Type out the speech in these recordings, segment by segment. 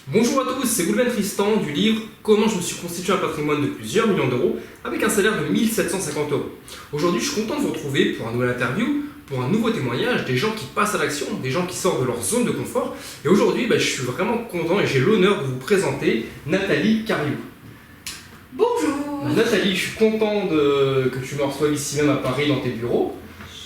Bonjour à tous, c'est Goulven Tristan du livre Comment je me suis constitué un patrimoine de plusieurs millions d'euros avec un salaire de 1750 euros. Aujourd'hui, je suis content de vous retrouver pour un nouvel interview, pour un nouveau témoignage, des gens qui passent à l'action, des gens qui sortent de leur zone de confort. Et aujourd'hui, je suis vraiment content et j'ai l'honneur de vous présenter Nathalie Cariou. Bonjour. Nathalie, je suis content que tu me reçoives ici même à Paris dans tes bureaux.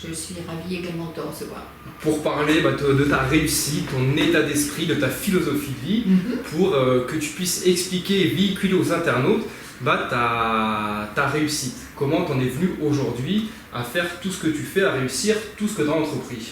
Je suis ravie également de te recevoir. Pour parler de ta réussite, ton état d'esprit, de ta philosophie de vie, pour que tu puisses expliquer et véhiculer aux internautes ta réussite. Comment tu en es venu aujourd'hui à faire tout ce que tu fais, à réussir tout ce que tu as entrepris.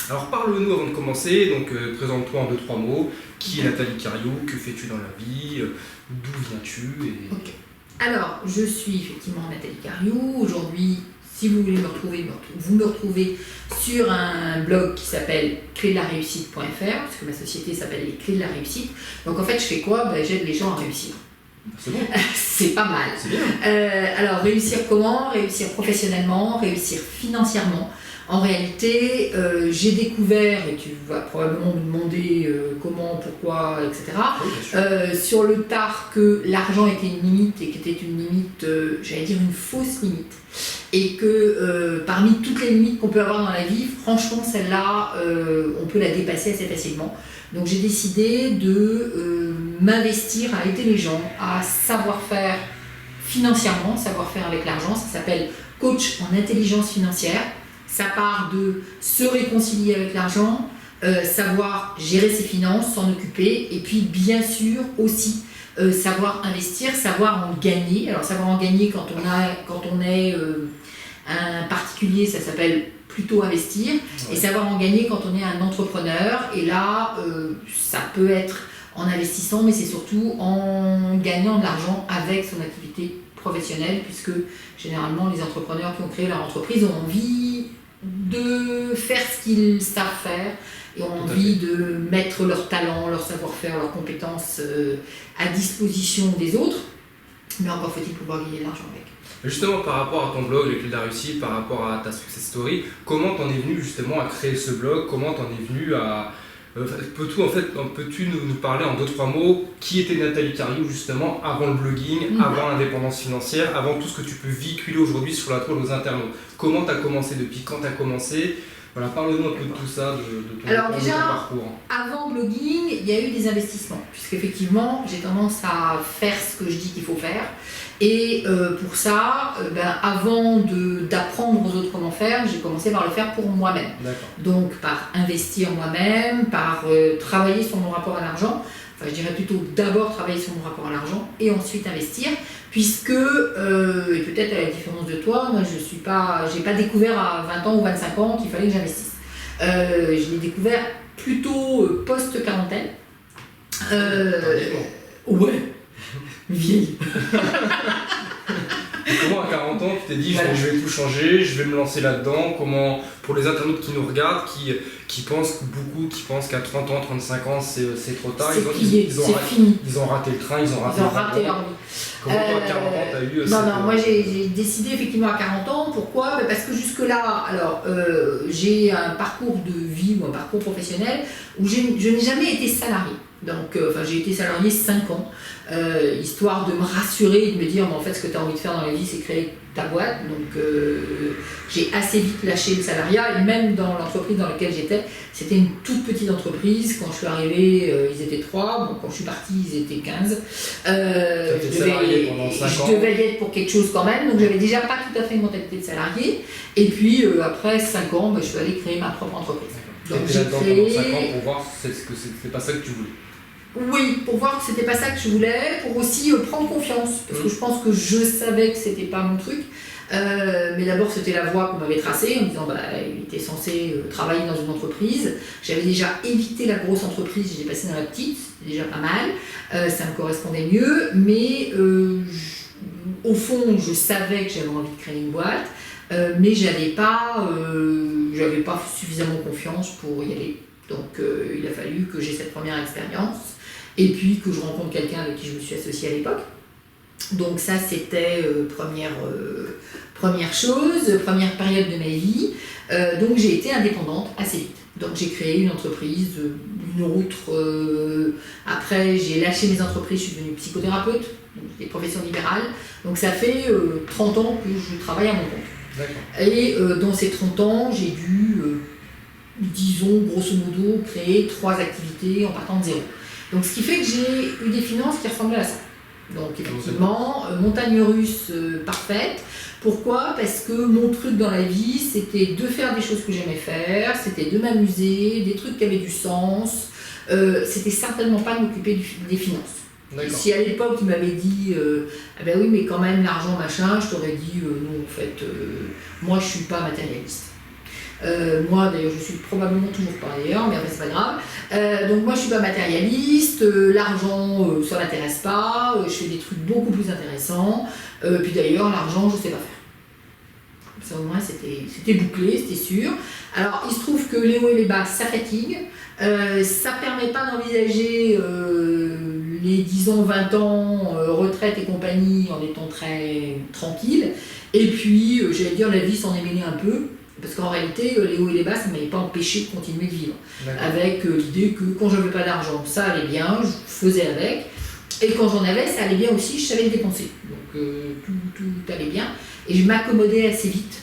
Alors parle-nous avant de commencer, donc présente-toi en 2-3 mots. Qui est Nathalie Cariou? Que fais-tu dans la vie? D'où viens-tu Ok. Alors, je suis effectivement Nathalie Cariou. Aujourd'hui, si vous voulez me retrouver, vous me retrouvez sur un blog qui s'appelle clésdelareussite.fr, parce que ma société s'appelle les Clés de la Réussite. Donc en fait, je fais quoi? J'aide les gens à réussir. C'est bon. C'est pas mal. C'est bien. Alors, réussir comment? Réussir professionnellement, réussir financièrement. En réalité, j'ai découvert, et tu vas probablement me demander comment, pourquoi, etc., Oui, sur le tard que l'argent était une limite et qu'était une limite, j'allais dire une fausse limite. Et que parmi toutes les limites qu'on peut avoir dans la vie, franchement, celle-là, on peut la dépasser assez facilement. Donc j'ai décidé de m'investir à aider les gens à savoir faire financièrement, savoir faire avec l'argent. Ça s'appelle coach en intelligence financière. Ça part de se réconcilier avec l'argent, savoir gérer ses finances, s'en occuper, et puis bien sûr aussi savoir investir, savoir en gagner. Alors savoir en gagner quand on est un particulier, ça s'appelle plutôt investir, et savoir en gagner quand on est un entrepreneur. Et là, ça peut être en investissant, mais c'est surtout en gagnant de l'argent avec son activité professionnelle, puisque généralement les entrepreneurs qui ont créé leur entreprise ont envie de faire ce qu'ils savent faire et ont envie de mettre leur talent, leur savoir-faire, leurs compétences à disposition des autres, mais encore faut-il pouvoir gagner de l'argent avec. Justement, par rapport à ton blog, les Clés de la Réussite, par rapport à ta success story, comment t'en es venu justement à créer ce blog? Comment t'en es venu à... Peux-tu nous parler en 2-3 mots qui était Nathalie Cariou justement avant le blogging, avant l'indépendance financière, avant tout ce que tu peux véhiculer aujourd'hui sur la toile aux internautes? Comment tu as commencé? Depuis quand tu as commencé? Voilà, parle-nous un peu de tout ça, de ton parcours. Avant blogging, il y a eu des investissements, puisqu'effectivement, j'ai tendance à faire ce que je dis qu'il faut faire. Et pour ça, avant d'apprendre aux autres comment faire, j'ai commencé par le faire pour moi-même. Donc par investir moi-même, par travailler sur mon rapport à l'argent. Enfin, je dirais plutôt d'abord travailler sur mon rapport à l'argent et ensuite investir, puisque, et peut-être à la différence de toi, moi j'ai pas découvert à 20 ans ou 25 ans qu'il fallait que j'investisse. Je l'ai découvert plutôt post-quarantaine. Ouais, vieille. Comment à 40 ans tu t'es dit je vais tout changer, je vais me lancer là-dedans? Comment, pour les internautes qui nous regardent, qui pensent qu'à 30 ans, 35 ans c'est trop tard, ils ont raté le train, ils ont raté leur vie. Comment toi à 40 ans tu as eu Non, moi j'ai décidé effectivement à 40 ans. Pourquoi? Parce que jusque-là, j'ai un parcours de vie ou un parcours professionnel où je n'ai jamais été salarié. Donc, j'ai été salarié 5 ans, histoire de me rassurer et de me dire, en fait, ce que tu as envie de faire dans la vie, c'est créer ta boîte. Donc, j'ai assez vite lâché le salariat, et même dans l'entreprise dans laquelle j'étais, c'était une toute petite entreprise. Quand je suis arrivée, ils étaient 3, bon, quand je suis partie, ils étaient 15. Je devais y être pour quelque chose quand même, donc j'avais déjà pas tout à fait une mentalité de salarié. Et puis, après 5 ans, je suis allée créer ma propre entreprise. Donc, j'ai créé... pendant 5 ans pour voir que c'était pas ça que tu voulais. Oui, pour voir que c'était pas ça que je voulais, pour aussi prendre confiance, parce que je pense que je savais que c'était pas mon truc. Mais d'abord, c'était la voie qu'on m'avait tracée en me disant il était censé travailler dans une entreprise. J'avais déjà évité la grosse entreprise, j'ai passé dans la petite, c'était déjà pas mal. Ça me correspondait mieux, mais au fond, je savais que j'avais envie de créer une boîte, mais j'avais pas suffisamment confiance pour y aller. Donc, il a fallu que j'ai cette première expérience. Et puis que je rencontre quelqu'un avec qui je me suis associée à l'époque. Donc ça, c'était première chose, première période de ma vie. Donc j'ai été indépendante assez vite. Donc j'ai créé une entreprise, une autre. Après, j'ai lâché mes entreprises, je suis devenue psychothérapeute, donc des professions libérales. Donc ça fait 30 ans que je travaille à mon compte. D'accord. Et dans ces 30 ans, j'ai dû, disons, grosso modo, créer 3 activités en partant de zéro. Donc ce qui fait que j'ai eu des finances qui ressemblaient à ça. Donc effectivement, montagne russe parfaite. Pourquoi? Parce que mon truc dans la vie, c'était de faire des choses que j'aimais faire, c'était de m'amuser, des trucs qui avaient du sens. C'était certainement pas de m'occuper des finances. Si à l'époque tu m'avais dit ah ben oui mais quand même l'argent machin, je t'aurais dit non en fait moi je suis pas matérialiste. Moi d'ailleurs je suis probablement toujours pas d'ailleurs, mais après c'est pas grave. Donc moi je suis pas matérialiste, l'argent ça m'intéresse pas, je fais des trucs beaucoup plus intéressants, puis d'ailleurs l'argent je sais pas faire. Ça au moins c'était bouclé, c'était sûr. Alors il se trouve que les hauts et les bas ça fatigue, ça permet pas d'envisager les 10 ans, 20 ans, retraite et compagnie en étant très tranquille. Et puis j'allais dire la vie s'en est mêlée un peu. Parce qu'en réalité, les hauts et les bas, ça ne m'avait pas empêché de continuer de vivre. Avec l'idée que quand je n'avais pas d'argent, ça allait bien, je faisais avec. Et quand j'en avais, ça allait bien aussi, je savais le dépenser. Donc tout allait bien. Et je m'accommodais assez vite,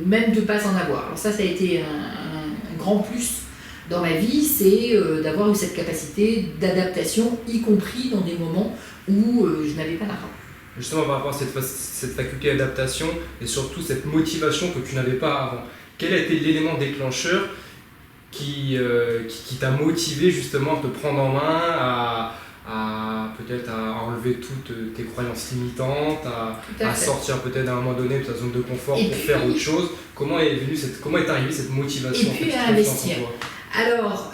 même de ne pas en avoir. Alors ça a été un grand plus dans ma vie, c'est d'avoir eu cette capacité d'adaptation, y compris dans des moments où je n'avais pas d'argent. Justement par rapport à cette faculté d'adaptation et surtout cette motivation que tu n'avais pas avant, quel a été l'élément déclencheur qui t'a motivé justement à te prendre en main, peut-être à enlever toutes tes croyances limitantes, à sortir peut-être à un moment donné de ta zone de confort pour faire autre chose? Comment est arrivée cette motivation? Et puis à investir. Alors,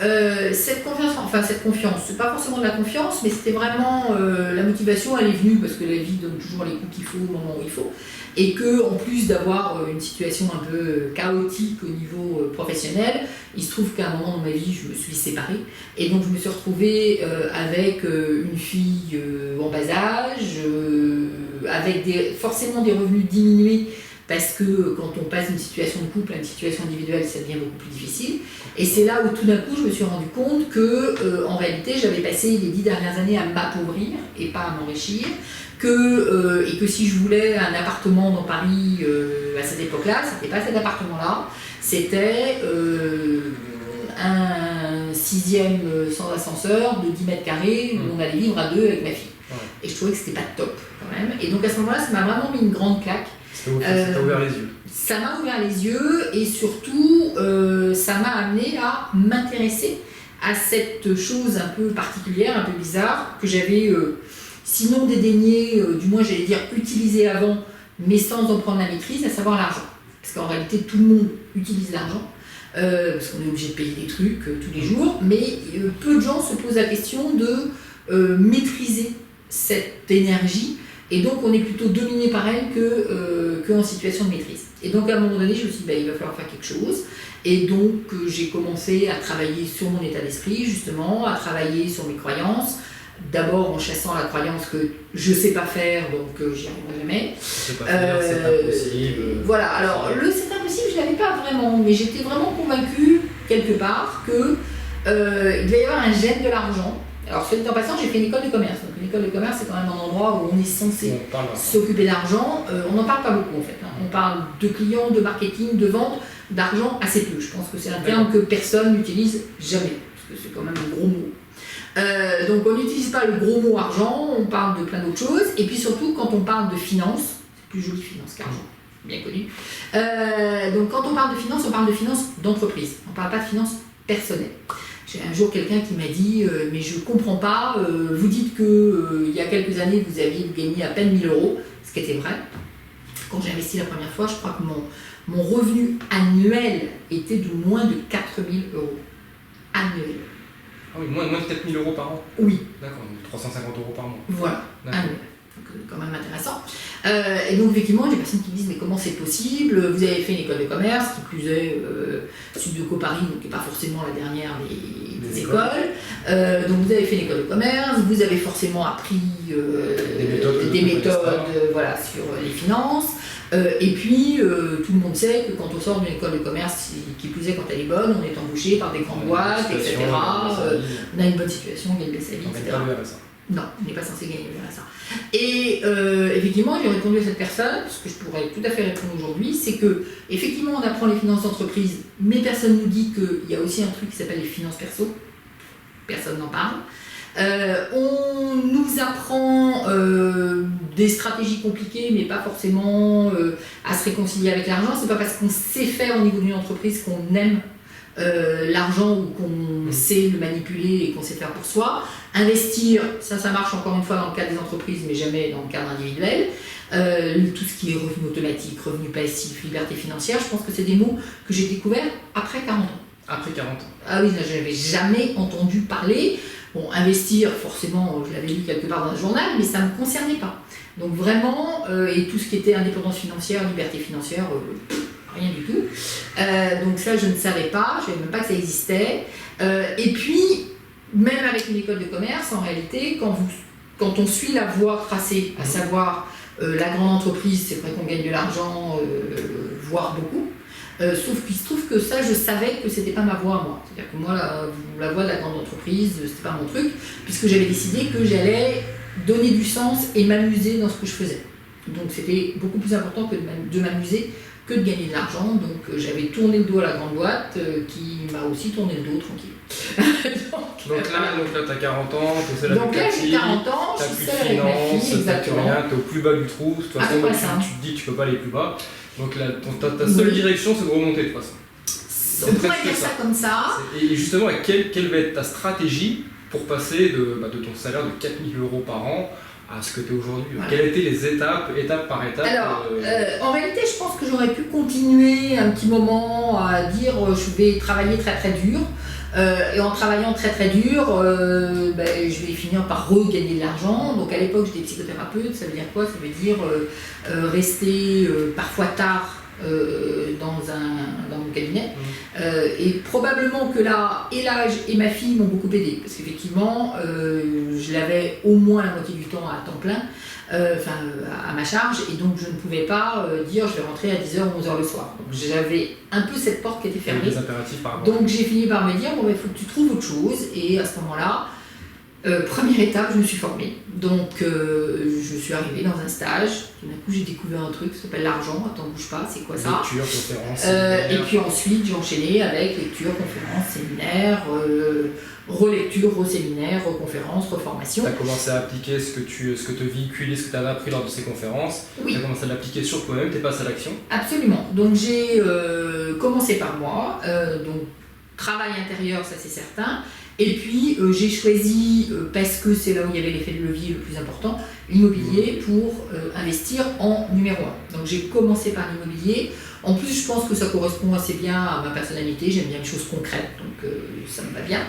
cette confiance, c'est pas forcément de la confiance, mais c'était vraiment la motivation, elle est venue parce que la vie donne toujours les coups qu'il faut au moment où il faut. Et que, en plus d'avoir une situation un peu chaotique au niveau professionnel, il se trouve qu'à un moment dans ma vie, je me suis séparée. Et donc, je me suis retrouvée avec une fille en bas âge, avec forcément des revenus diminués. Parce que quand on passe d'une situation de couple à une situation individuelle, ça devient beaucoup plus difficile. Et c'est là où tout d'un coup, je me suis rendu compte que, en réalité, j'avais passé les 10 dernières années à m'appauvrir et pas à m'enrichir. Et que si je voulais un appartement dans Paris à cette époque-là, c'était pas cet appartement-là, c'était un 6e sans ascenseur de 10 mètres carrés où on allait vivre à 2 avec ma fille. Ouais. Et je trouvais que c'était pas top quand même. Et donc à ce moment-là, ça m'a vraiment mis une grande claque. Ça t'a ouvert les yeux. Ça m'a ouvert les yeux et surtout ça m'a amené à m'intéresser à cette chose un peu particulière, un peu bizarre, que j'avais sinon dédaigné, du moins j'allais dire utilisé avant, mais sans en prendre la maîtrise, à savoir l'argent. Parce qu'en réalité tout le monde utilise l'argent, parce qu'on est obligé de payer des trucs tous les jours, mais peu de gens se posent la question de maîtriser cette énergie. Et donc, on est plutôt dominé par elle qu'en situation de maîtrise. Et donc, à un moment donné, je me suis dit, il va falloir faire quelque chose. Et donc, j'ai commencé à travailler sur mon état d'esprit, justement, à travailler sur mes croyances. D'abord en chassant la croyance que je ne sais pas faire, donc j'y arriverai jamais. Je sais pas faire, c'est impossible. Voilà, alors le c'est impossible, je ne l'avais pas vraiment, mais j'étais vraiment convaincue, quelque part, qu'il devait y avoir un gène de l'argent. Alors, soit dit en passant, j'ai fait une école de commerce. Donc, une école de commerce, c'est quand même un endroit où on est censé s'occuper d'argent. On n'en parle pas beaucoup, en fait. On parle de clients, de marketing, de vente, d'argent assez peu. Je pense que c'est un terme que personne n'utilise jamais, parce que c'est quand même un gros mot. Donc, on n'utilise pas le gros mot argent, on parle de plein d'autres choses. Et puis, surtout, quand on parle de finance, c'est plus joli finance qu'argent, bien connu. Donc, quand on parle de finance, on parle de finance d'entreprise. On ne parle pas de finance personnelle. J'ai un jour quelqu'un qui m'a dit mais je comprends pas, vous dites que il y a quelques années vous aviez gagné à peine 1 000 €, ce qui était vrai. Quand j'ai investi la première fois, je crois que mon revenu annuel était de moins de 4 000 € annuel. Ah oui, moins de 4 000 € par an? Oui. D'accord, donc 350 € par mois. Voilà, annuel. Donc quand même intéressant. Et donc effectivement, il y a des personnes qui me disent mais comment c'est possible? Vous avez fait une école de commerce, qui plus est Sudoku Paris, donc qui n'est pas forcément la dernière des écoles. Donc vous avez fait une école de commerce, vous avez forcément appris des méthodes voilà, sur les finances. Et puis, tout le monde sait que quand on sort d'une école de commerce, qui plus est quand elle est bonne, on est embauché par des grandes boîtes, etc. On a une bonne situation, on gagne bien sa vie, etc. Non, on n'est pas censé gagner le RSA. Et effectivement, j'ai répondu à cette personne, ce que je pourrais tout à fait répondre aujourd'hui, c'est que effectivement, on apprend les finances d'entreprise, mais personne ne nous dit qu'il y a aussi un truc qui s'appelle les finances perso. Personne n'en parle. On nous apprend des stratégies compliquées, mais pas forcément à se réconcilier avec l'argent. C'est pas parce qu'on sait faire au niveau d'une entreprise qu'on aime l'argent ou qu'on sait le manipuler et qu'on sait faire pour soi. Investir, ça marche encore une fois dans le cadre des entreprises, mais jamais dans le cadre individuel. Tout ce qui est revenu automatique, revenu passif, liberté financière, je pense que c'est des mots que j'ai découverts après 40 ans. Après 40 ans. Ah oui, là, je n'avais jamais entendu parler. Bon, investir, forcément, je l'avais lu quelque part dans un journal, mais ça ne me concernait pas. Donc vraiment, et tout ce qui était indépendance financière, liberté financière, rien du tout. Donc ça, je ne savais pas, je ne savais même pas que ça existait. Et puis, même avec une école de commerce, en réalité, quand on suit la voie tracée, à savoir la grande entreprise, c'est vrai qu'on gagne de l'argent, voire beaucoup. Sauf qu'il se trouve que ça, je savais que c'était pas ma voie à moi. C'est-à-dire que moi, la voie de la grande entreprise, c'était pas mon truc, puisque j'avais décidé que j'allais donner du sens et m'amuser dans ce que je faisais. Donc c'était beaucoup plus important que de m'amuser que de gagner de l'argent. Donc j'avais tourné le dos à la grande boîte qui m'a aussi tourné le dos tranquille. donc là, tu as 40 ans, tu es seule avec donc là, j'ai 40 ans, je suis seule avec ma fille, exactement. Tu es au plus bas du trou, de toute façon, tu te dis que tu peux pas aller plus bas. Donc là, ta seule direction, c'est de remonter de toute façon. On pourrait dire ça comme ça. Et justement, quelle va être ta stratégie pour passer de ton salaire de 4 000 € par an à ce que tu es aujourd'hui? Voilà. Quelles étaient les étape par étape? Alors, en réalité, je pense que j'aurais pu continuer un petit moment à dire je vais travailler très très dur. Et en travaillant très très dur, je vais finir par regagner de l'argent. Donc à l'époque, j'étais psychothérapeute. Ça veut dire quoi? Ça veut dire rester parfois tard dans mon cabinet. Et probablement que là, et l'âge et ma fille m'ont beaucoup aidé. Parce qu'effectivement, je l'avais au moins la moitié du temps à temps plein, à ma charge. Et donc je ne pouvais pas dire je vais rentrer à 10h ou 11h le soir. Donc j'avais un peu cette porte qui était fermée. Des impératifs par rapport. Donc j'ai fini par me dire il faut que tu trouves autre chose. Et à ce moment-là, première étape, je me suis formée. Donc je suis arrivée dans un stage. Tout d'un coup, j'ai découvert un truc qui s'appelle l'argent. Attends, bouge pas, c'est quoi ça? Lecture, conférence, et puis ensuite, j'ai enchaîné avec lecture, conférence, séminaire, relecture, reséminaire, reconférence, reformation. Tu as commencé à appliquer ce que tu véhiculais, ce que tu avais appris lors de ces conférences. Oui. Tu as commencé à l'appliquer sur toi-même, tu es passé à l'action. Absolument. Donc j'ai commencé par moi. Donc travail intérieur, ça c'est certain. Et puis j'ai choisi, parce que c'est là où il y avait l'effet de levier le plus important, l'immobilier pour investir en numéro 1. Donc j'ai commencé par l'immobilier. En plus, je pense que ça correspond assez bien à ma personnalité. J'aime bien les choses concrètes, donc ça me va bien.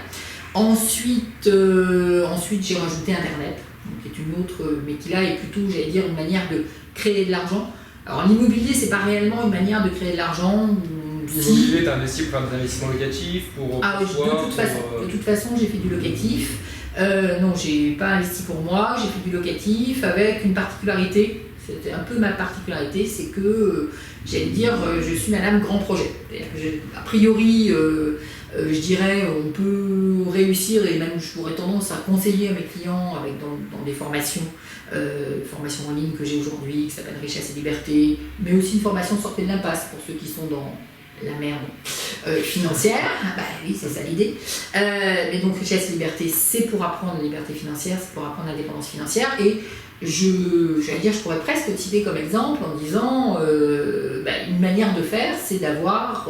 Ensuite j'ai rajouté Internet, qui est une autre, mais qui là est plutôt, j'allais dire, une manière de créer de l'argent. Alors l'immobilier, c'est pas réellement une manière de créer de l'argent. L'immobilier, tu as investi pour faire des investissements locatifs, de toute façon, j'ai fait du locatif. Non, j'ai pas investi pour moi, j'ai fait du locatif avec une particularité. C'était un peu ma particularité, c'est que, j'allais dire, je suis madame grand projet. A priori, je dirais, on peut réussir, et même je pourrais tendance à conseiller à mes clients dans des formations en ligne que j'ai aujourd'hui, qui s'appelle Richesse et Liberté, mais aussi une formation sortie de l'impasse pour ceux qui sont dans la merde financière. Oui, c'est ça l'idée. Mais donc Richesse et Liberté, c'est pour apprendre la liberté financière, c'est pour apprendre l'indépendance financière. Et je pourrais presque citer comme exemple en disant une manière de faire, c'est d'avoir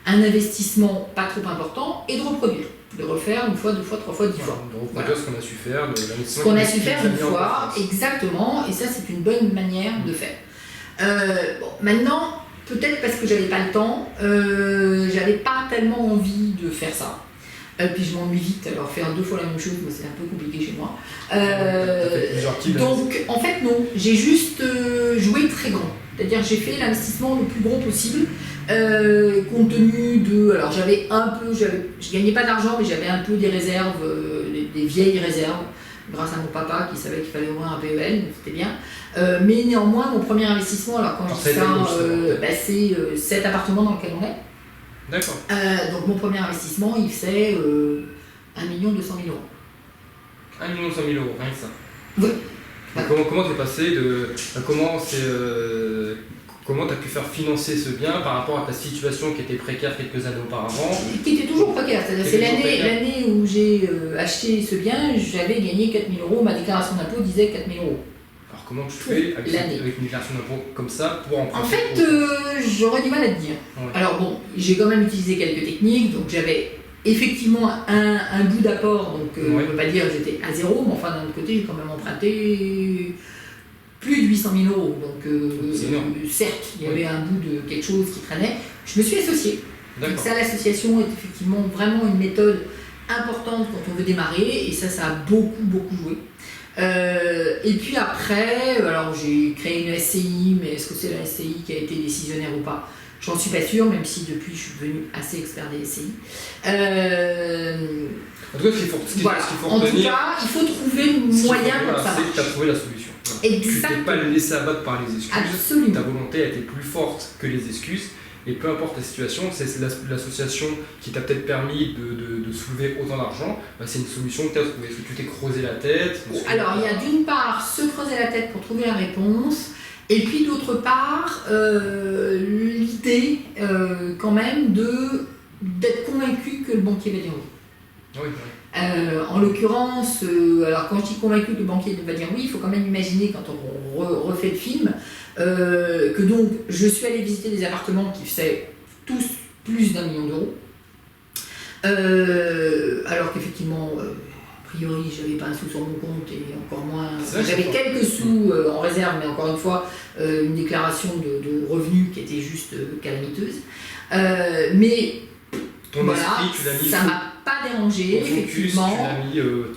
un investissement pas trop important et de reproduire. De refaire une fois, deux fois, trois fois, 10 fois. De reproduire ce qu'on a su faire. Ce qu'on a su faire une fois, exactement. Et ça, c'est une bonne manière de faire. Maintenant, peut-être parce que j'avais pas le temps, j'avais pas tellement envie de faire ça. Puis je m'ennuie vite, alors faire 2 fois la même chose, c'est un peu compliqué chez moi. Donc en fait non, j'ai juste joué très grand. C'est-à-dire j'ai fait l'investissement le plus gros possible, compte tenu de... Alors je gagnais pas d'argent, mais j'avais un peu des réserves, des vieilles réserves, grâce à mon papa qui savait qu'il fallait au moins un PEL, donc c'était bien. Mais néanmoins, mon premier investissement, alors quand je dis ça, c'est 7 appartements dans lesquels on est. D'accord. Donc mon premier investissement, il fait 1 200 000 euros. 1 200 000 euros, rien que ça. Oui. Comment t'es passé de. Comment tu as pu faire financer ce bien par rapport à ta situation qui était précaire quelques années auparavant? Qui était toujours précaire, c'est-à-dire c'est l'année où j'ai acheté ce bien, j'avais gagné 4 000 euros, ma déclaration d'impôt disait 4 000 euros. Alors comment tu fais avec une déclaration d'impôt comme ça pour emprunter? En fait, j'aurais du mal à te dire. Ouais. Alors bon, j'ai quand même utilisé quelques techniques, donc j'avais effectivement un bout d'apport, donc on ne peut pas dire que j'étais à zéro, mais enfin d'un autre côté j'ai quand même emprunté plus de 800 000 euros, donc certes il y avait un bout de quelque chose qui traînait. Je me suis associée. Donc ça, l'association est effectivement vraiment une méthode importante quand on veut démarrer, et ça a beaucoup joué. Et puis après, alors j'ai créé une SCI, mais est-ce que c'est la SCI qui a été décisionnaire ou pas? J'en suis pas sûre, même si depuis je suis devenue assez expert des SCI. En tout cas, ce qu'il faut retenir, il faut trouver le moyen pour ça. Tu as trouvé la solution. Exactement. Tu ne t'es pas laissé abattre par les excuses. Absolument. Ta volonté a été plus forte que les excuses. Et peu importe la situation, c'est l'association qui t'a peut-être permis de soulever autant d'argent, c'est une solution que tu as trouvée. Est-ce que tu t'es creusé la tête? Alors, il y a d'une part se creuser la tête pour trouver la réponse, et puis d'autre part, l'idée quand même d'être convaincu que le banquier va dire oui. Oui. En l'occurrence, alors quand je dis convaincu que le banquier va dire oui, il faut quand même imaginer quand on refait le film que donc je suis allée visiter des appartements qui faisaient tous plus d'1 million d'euros, alors qu'effectivement, a priori, j'avais pas un sou sur mon compte et encore moins. J'avais quelques sous en réserve, mais encore une fois, une déclaration de revenus qui était juste calamiteuse. Mais ton voilà, esprit, tu l'as mis ça m'a pas dérangé, effectivement.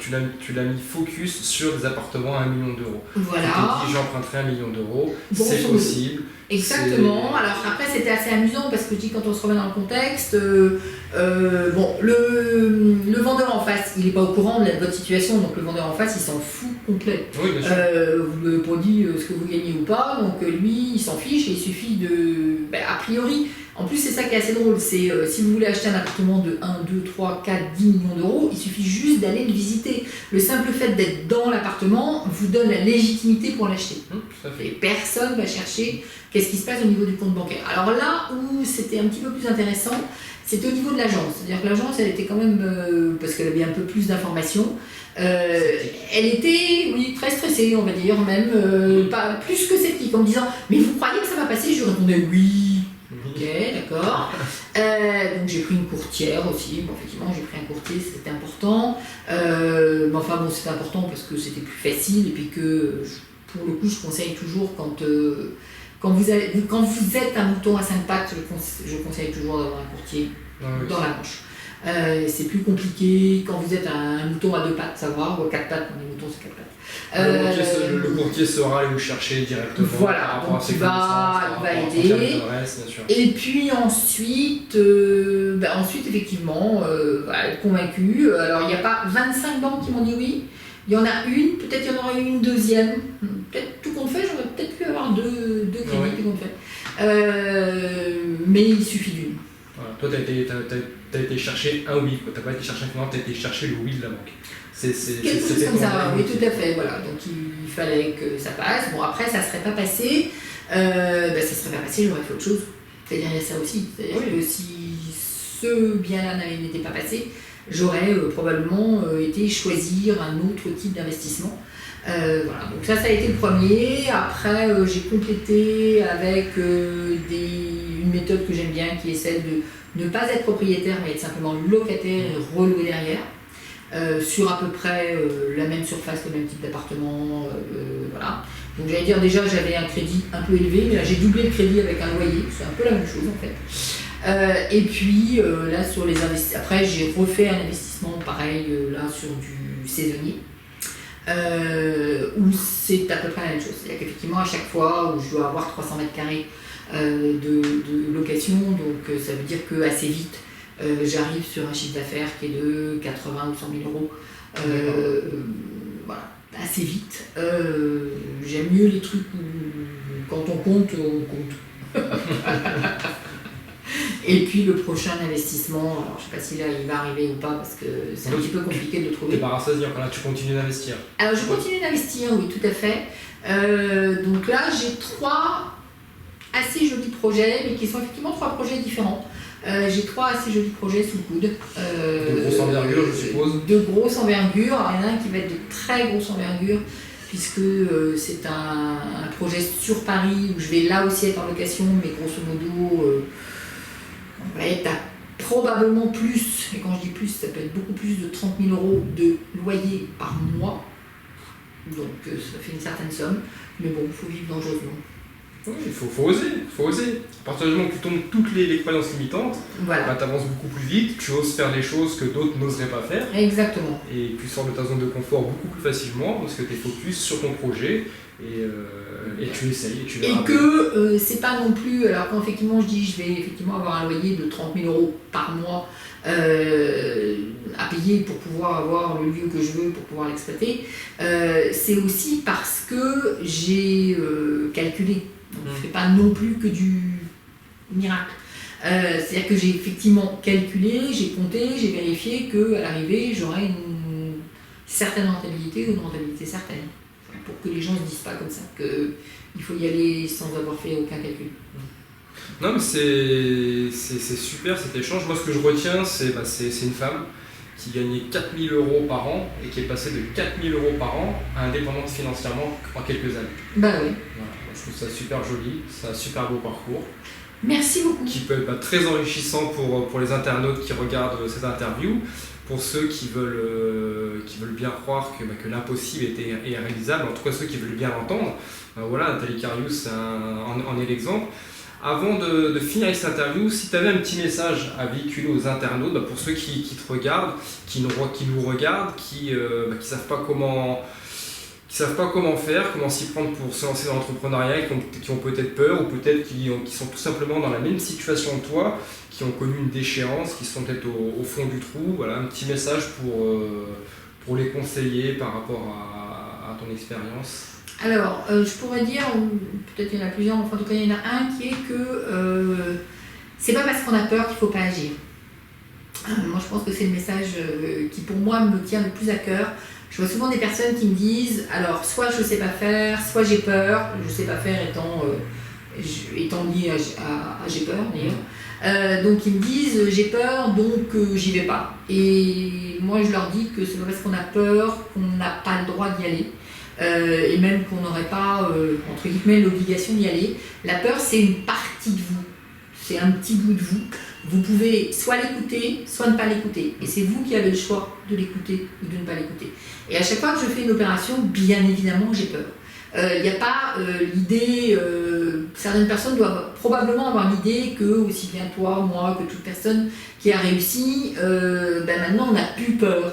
Tu l'as mis focus sur des appartements à 1 million d'euros. Voilà. Tu t'es dit j'emprunterai 1 million d'euros, c'est possible. Exactement. Alors après c'était assez amusant parce que je dis quand on se remet dans le contexte, bon le vendeur en face il n'est pas au courant de votre situation, donc le vendeur en face il s'en fout complet. Oui, bien sûr. Vous ne pas dit ce que vous gagnez ou pas, donc lui il s'en fiche et il suffit de, a priori. En plus, c'est ça qui est assez drôle, c'est si vous voulez acheter un appartement de 1, 2, 3, 4, 10 millions d'euros, il suffit juste d'aller le visiter. Le simple fait d'être dans l'appartement vous donne la légitimité pour l'acheter. Et personne va chercher qu'est-ce qui se passe au niveau du compte bancaire. Alors là où c'était un petit peu plus intéressant, c'était au niveau de l'agence. C'est-à-dire que l'agence, elle était quand même, parce qu'elle avait un peu plus d'informations, elle était, oui, très stressée, on va dire, même, pas plus que sceptique, en me disant « Mais vous croyez que ça va passer ?» Je répondais « Oui ». Ok, d'accord. Donc j'ai pris une courtière aussi. Bon, effectivement, j'ai pris un courtier, c'était important. Mais enfin bon, c'était important parce que c'était plus facile et puis que pour le coup, je conseille toujours quand vous êtes un mouton à 5 pattes, je conseille toujours d'avoir un courtier dans la manche. C'est plus compliqué quand vous êtes un mouton à 2 pattes, ça va, ou à 4 pattes, les moutons c'est 4 pattes. Le courtier saura aller vous chercher directement. Voilà, donc il va aider. Et puis ensuite, effectivement, être convaincu. Alors il n'y a pas 25 banques qui m'ont dit oui. Il y en a une, peut-être il y en aura une deuxième. Peut-être tout compte fait, j'aurais peut-être pu avoir deux crédits tout compte fait. Mais il suffit d'une. Voilà. Toi, tu as été chercher un oui, tu n'as pas été chercher un financement, tu as été chercher le oui de la banque. Quelque chose comme ça, oui, tout à fait. Voilà. Donc il fallait que ça passe. Bon, après, ça ne serait pas passé. J'aurais fait autre chose. C'est-à-dire, il y a ça aussi. C'est-à-dire que si ce bien-là n'était pas passé, j'aurais probablement été choisir un autre type d'investissement. Voilà. Donc ça a été le premier. Après, j'ai complété avec une méthode que j'aime bien, qui est celle de ne pas être propriétaire, mais être simplement locataire et relouer derrière. Sur à peu près la même surface, le même type d'appartement, voilà. Donc j'allais dire déjà j'avais un crédit un peu élevé, mais là j'ai doublé le crédit avec un loyer, c'est un peu la même chose en fait. Et puis là sur les investissements, après j'ai refait un investissement pareil là sur du saisonnier, où c'est à peu près la même chose. C'est-à-dire qu'effectivement à chaque fois où je dois avoir 300 mètres carrés de location, donc ça veut dire que assez vite j'arrive sur un chiffre d'affaires qui est de 80 ou 100 000 euros. Voilà. assez vite. J'aime mieux les trucs où quand on compte, on compte. Et puis le prochain investissement, alors je ne sais pas si là il va arriver ou pas parce que c'est un petit peu compliqué de le trouver. T'es pas rassasié, là tu continues d'investir. Alors je continue d'investir, oui, tout à fait. Donc là j'ai 3 assez jolis projets, mais qui sont effectivement 3 projets différents. J'ai 3 assez jolis projets sous le coude. De grosse envergure, je suppose. De grosse envergure. Alors, il y en a un qui va être de très grosse envergure, puisque c'est un projet sur Paris où je vais là aussi être en location, mais grosso modo, on va être à probablement plus, et quand je dis plus, ça peut être beaucoup plus de 30 000 € de loyer par mois. Donc ça fait une certaine somme, mais bon, il faut vivre dangereusement. Oui, il faut oser. À partir du moment où tu tombes toutes les croyances limitantes, voilà. Bah, tu avances beaucoup plus vite, tu oses faire des choses que d'autres n'oseraient pas faire. Exactement. Et tu sors de ta zone de confort beaucoup plus facilement parce que tu es focus sur ton projet et tu essayes et tu verras. Et que c'est pas non plus, alors quand effectivement je dis je vais effectivement avoir un loyer de 30 000 € par mois à payer pour pouvoir avoir le lieu que je veux, pour pouvoir l'exploiter, c'est aussi parce que j'ai calculé. Donc, je ne fais pas non plus que du miracle. C'est-à-dire que j'ai effectivement calculé, j'ai compté, j'ai vérifié qu'à l'arrivée, j'aurai une certaine rentabilité ou une rentabilité certaine. Pour que les gens ne se disent pas comme ça, qu'il faut y aller sans avoir fait aucun calcul. Non, mais c'est super cet échange. Moi, ce que je retiens, c'est une femme qui gagnait 4 000 € par an et qui est passée de 4 000 € par an à indépendante financièrement en quelques années. Bah oui. Voilà. Je trouve ça super joli, c'est un super beau parcours. Merci beaucoup. Qui peut être très enrichissant pour les internautes qui regardent cette interview, pour ceux qui veulent bien croire que l'impossible est réalisable, en tout cas ceux qui veulent bien l'entendre. Voilà, Nathalie Carius en est l'exemple. Avant de finir cette interview, si tu avais un petit message à véhiculer aux internautes, pour ceux qui te regardent, qui nous regardent, qui ne savent pas comment faire, comment s'y prendre pour se lancer dans l'entrepreneuriat, qui ont peut-être peur ou peut-être qui sont tout simplement dans la même situation que toi, qui ont connu une déchéance, qui sont peut-être au fond du trou. Voilà, un petit message pour les conseiller par rapport à ton expérience. Alors, je pourrais dire, peut-être il y en a plusieurs, enfin en tout cas il y en a un qui est que c'est pas parce qu'on a peur qu'il ne faut pas agir. Moi je pense que c'est le message qui pour moi me tient le plus à cœur. Je vois souvent des personnes qui me disent, alors soit je ne sais pas faire, soit j'ai peur, je ne sais pas faire étant lié à j'ai peur d'ailleurs. Donc ils me disent j'ai peur donc j'y vais pas. Et moi je leur dis que c'est parce qu'on a peur qu'on n'a pas le droit d'y aller. Et même qu'on n'aurait pas entre guillemets l'obligation d'y aller. La peur c'est une partie de vous, c'est un petit bout de vous. Vous pouvez soit l'écouter, soit ne pas l'écouter. Et c'est vous qui avez le choix de l'écouter ou de ne pas l'écouter. Et à chaque fois que je fais une opération, bien évidemment, j'ai peur. Il n'y a pas l'idée, certaines personnes doivent probablement avoir l'idée que, aussi bien toi, moi, que toute personne qui a réussi, maintenant on n'a plus peur.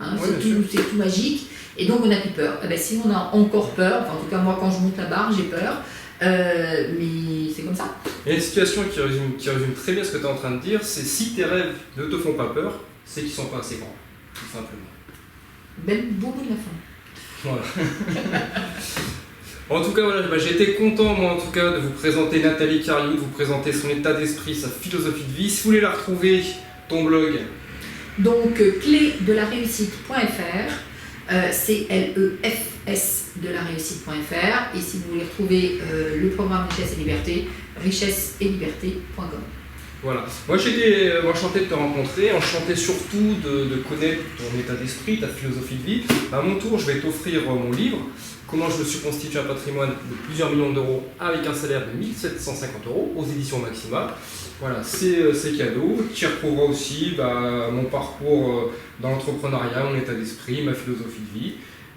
Hein, oui, c'est tout magique. Et donc on n'a plus peur. Si on a encore peur, enfin, en tout cas moi quand je monte la barre, j'ai peur. Mais c'est comme ça. Il y a une situation qui résume très bien ce que tu es en train de dire, c'est si tes rêves ne te font pas peur, c'est qu'ils ne sont pas assez grands, tout simplement. Beau mot de la fin. Voilà. En tout cas, voilà, j'ai été content, moi, en tout cas, de vous présenter Nathalie Carius, de vous présenter son état d'esprit, sa philosophie de vie. Si vous voulez la retrouver, ton blog. Donc, clédelaréussite.fr. CLEFS de la réussite.fr. Et si vous voulez retrouver le programme Richesse et Liberté, richesseetliberté.com. Voilà. Moi j'étais enchanté de te rencontrer, enchanté surtout de connaître ton état d'esprit, ta philosophie de vie. À mon tour, je vais t'offrir mon livre, Comment je me suis constitué un patrimoine de plusieurs millions d'euros avec un salaire de 1 750 € aux éditions Maxima. Voilà, c'est cadeau. Tu y retrouveras aussi mon parcours dans l'entrepreneuriat, mon état d'esprit, ma philosophie de vie.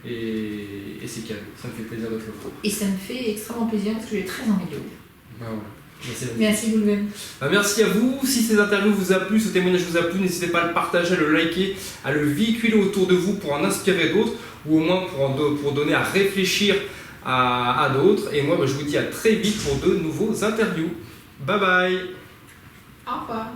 Et c'est cadeau. Ça me fait plaisir de te l'offrir. Et ça me fait extrêmement plaisir parce que j'ai très envie de le lire. Voilà. Merci Goulven. Merci à vous. Si ces interviews vous a plu, ce témoignage vous a plu, n'hésitez pas à le partager, à le liker, à le véhiculer autour de vous pour en inspirer d'autres ou au moins pour donner à réfléchir à d'autres. Et moi, je vous dis à très vite pour de nouveaux interviews. Bye bye. Au revoir.